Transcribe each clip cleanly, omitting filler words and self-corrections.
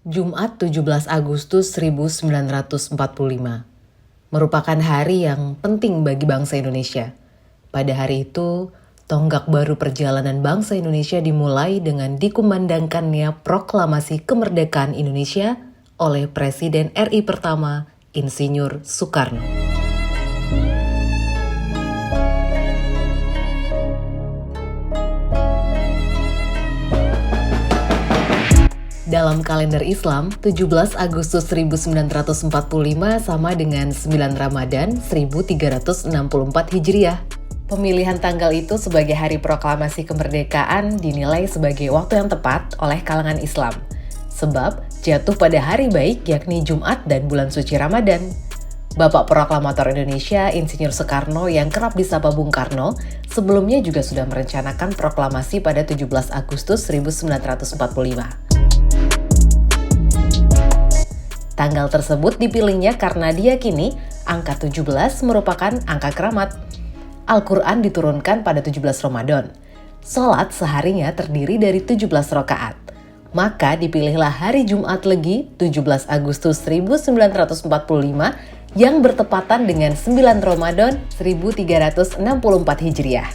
Jumat 17 Agustus 1945 merupakan hari yang penting bagi bangsa Indonesia. Pada hari itu, tonggak baru perjalanan bangsa Indonesia dimulai dengan dikumandangkannya Proklamasi Kemerdekaan Indonesia oleh Presiden RI pertama, Insinyur Soekarno. Dalam kalender Islam, 17 Agustus 1945 sama dengan 9 Ramadan 1364 Hijriah. Pemilihan tanggal itu sebagai hari proklamasi kemerdekaan dinilai sebagai waktu yang tepat oleh kalangan Islam. Sebab jatuh pada hari baik yakni Jumat dan bulan suci Ramadan. Bapak Proklamator Indonesia, Insinyur Soekarno yang kerap disapa Bung Karno, sebelumnya juga sudah merencanakan proklamasi pada 17 Agustus 1945. Tanggal tersebut dipilihnya karena diyakini angka 17 merupakan angka keramat. Al-Quran diturunkan pada 17 Ramadan. Sholat seharinya terdiri dari 17 rakaat. Maka dipilihlah hari Jumat Legi 17 Agustus 1945 yang bertepatan dengan 9 Ramadan 1364 Hijriah.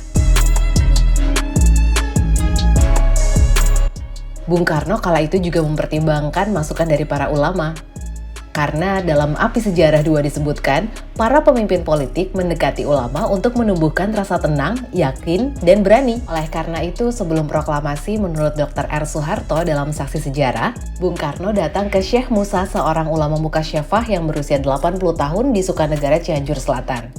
Bung Karno kala itu juga mempertimbangkan masukan dari para ulama. Karena dalam Api Sejarah 2 disebutkan, para pemimpin politik mendekati ulama untuk menumbuhkan rasa tenang, yakin, dan berani. Oleh karena itu, sebelum proklamasi menurut Dr. R. Soeharto dalam Saksi Sejarah, Bung Karno datang ke Syekh Musa, seorang ulama mukasyafah yang berusia 80 tahun di Sukanegara, Cianjur Selatan.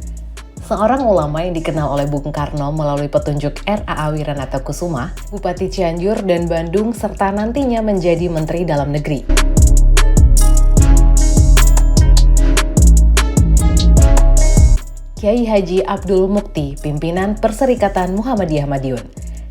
Seorang ulama yang dikenal oleh Bung Karno melalui petunjuk R.A.A. Wiranata-Kusuma, Bupati Cianjur dan Bandung, serta nantinya menjadi Menteri Dalam Negeri. Kiai Haji Abdul Mukti, pimpinan Perserikatan Muhammadiyah Madiun.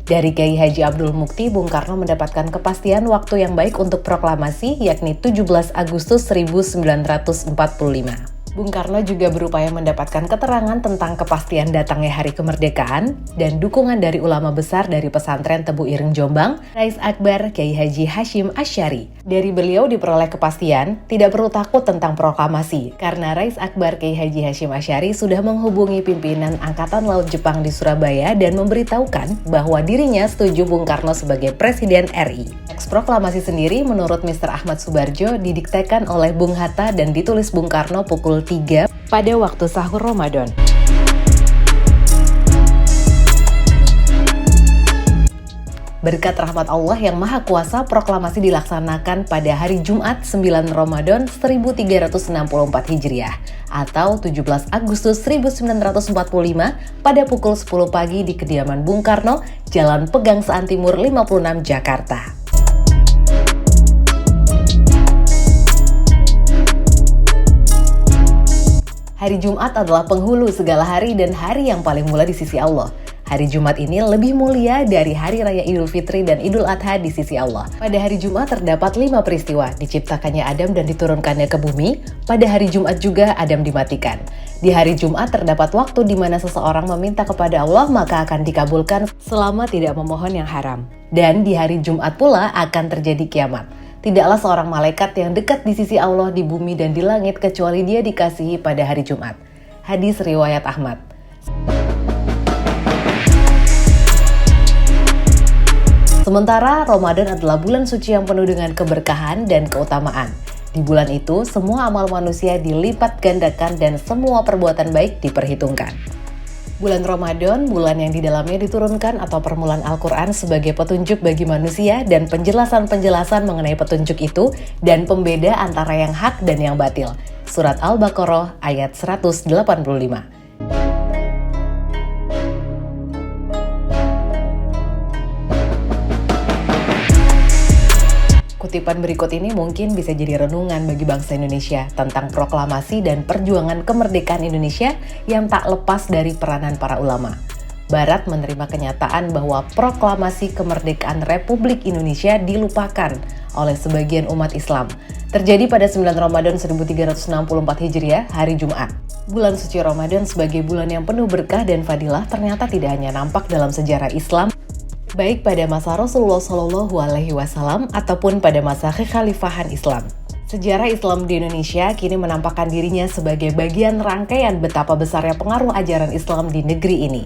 Dari Kiai Haji Abdul Mukti, Bung Karno mendapatkan kepastian waktu yang baik untuk proklamasi, yakni 17 Agustus 1945. Bung Karno juga berupaya mendapatkan keterangan tentang kepastian datangnya hari kemerdekaan dan dukungan dari ulama besar dari pesantren Tebu Ireng Jombang, Rais Akbar Kiai Haji Hashim Asy'ari. Dari beliau diperoleh kepastian tidak perlu takut tentang proklamasi karena Rais Akbar Kiai Haji Hashim Asy'ari sudah menghubungi pimpinan Angkatan Laut Jepang di Surabaya dan memberitahukan bahwa dirinya setuju Bung Karno sebagai Presiden RI. Teks proklamasi sendiri menurut Mr. Ahmad Subarjo didiktekan oleh Bung Hatta dan ditulis Bung Karno pukul 3 pada waktu sahur Ramadan. Berkat rahmat Allah yang Maha Kuasa, proklamasi dilaksanakan pada hari Jumat 9 Ramadan 1364 Hijriah atau 17 Agustus 1945 pada pukul 10 pagi di kediaman Bung Karno, Jalan Pegangsaan Timur 56 Jakarta. Hari Jumat adalah penghulu segala hari dan hari yang paling mulia di sisi Allah. Hari Jumat ini lebih mulia dari hari raya Idul Fitri dan Idul Adha di sisi Allah. Pada hari Jumat terdapat 5 peristiwa, diciptakannya Adam dan diturunkannya ke bumi. Pada hari Jumat juga Adam dimatikan. Di hari Jumat terdapat waktu di mana seseorang meminta kepada Allah maka akan dikabulkan selama tidak memohon yang haram. Dan di hari Jumat pula akan terjadi kiamat. Tidaklah seorang malaikat yang dekat di sisi Allah di bumi dan di langit kecuali dia dikasihi pada hari Jumat. Hadis riwayat Ahmad. Sementara Ramadan adalah bulan suci yang penuh dengan keberkahan dan keutamaan. Di bulan itu, semua amal manusia dilipat gandakan dan semua perbuatan baik diperhitungkan. Bulan Ramadan, bulan yang di dalamnya diturunkan atau permulaan Al-Quran sebagai petunjuk bagi manusia dan penjelasan-penjelasan mengenai petunjuk itu dan pembeda antara yang hak dan yang batil. Surat Al-Baqarah ayat 185. Kutipan berikut ini mungkin bisa jadi renungan bagi bangsa Indonesia tentang proklamasi dan perjuangan kemerdekaan Indonesia yang tak lepas dari peranan para ulama. Barat menerima kenyataan bahwa proklamasi kemerdekaan Republik Indonesia dilupakan oleh sebagian umat Islam. Terjadi pada 9 Ramadan 1364 Hijriah, hari Jumat. Bulan suci Ramadan sebagai bulan yang penuh berkah dan fadilah ternyata tidak hanya nampak dalam sejarah Islam, baik pada masa Rasulullah Shallallahu Alaihi Wasallam ataupun pada masa kekhalifahan Islam. Sejarah Islam di Indonesia kini menampakkan dirinya sebagai bagian rangkaian betapa besarnya pengaruh ajaran Islam di negeri ini.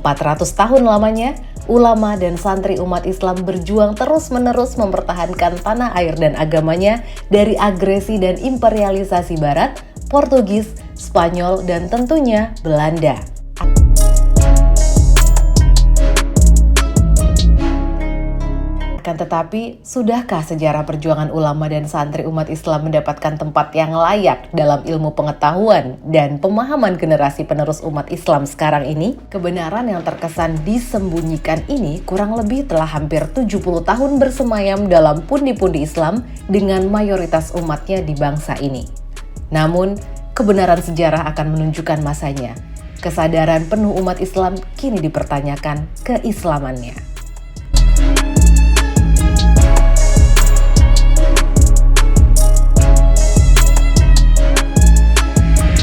"400 tahun lamanya, ulama dan santri umat Islam berjuang terus-menerus mempertahankan tanah air dan agamanya dari agresi dan imperialisasi Barat, Portugis, Spanyol, dan tentunya Belanda. Akan tetapi, sudahkah sejarah perjuangan ulama dan santri umat Islam mendapatkan tempat yang layak dalam ilmu pengetahuan dan pemahaman generasi penerus umat Islam sekarang ini? Kebenaran yang terkesan disembunyikan ini kurang lebih telah hampir 70 tahun bersemayam dalam pundi-pundi Islam dengan mayoritas umatnya di bangsa ini. Namun, kebenaran sejarah akan menunjukkan masanya. Kesadaran penuh umat Islam kini dipertanyakan keislamannya.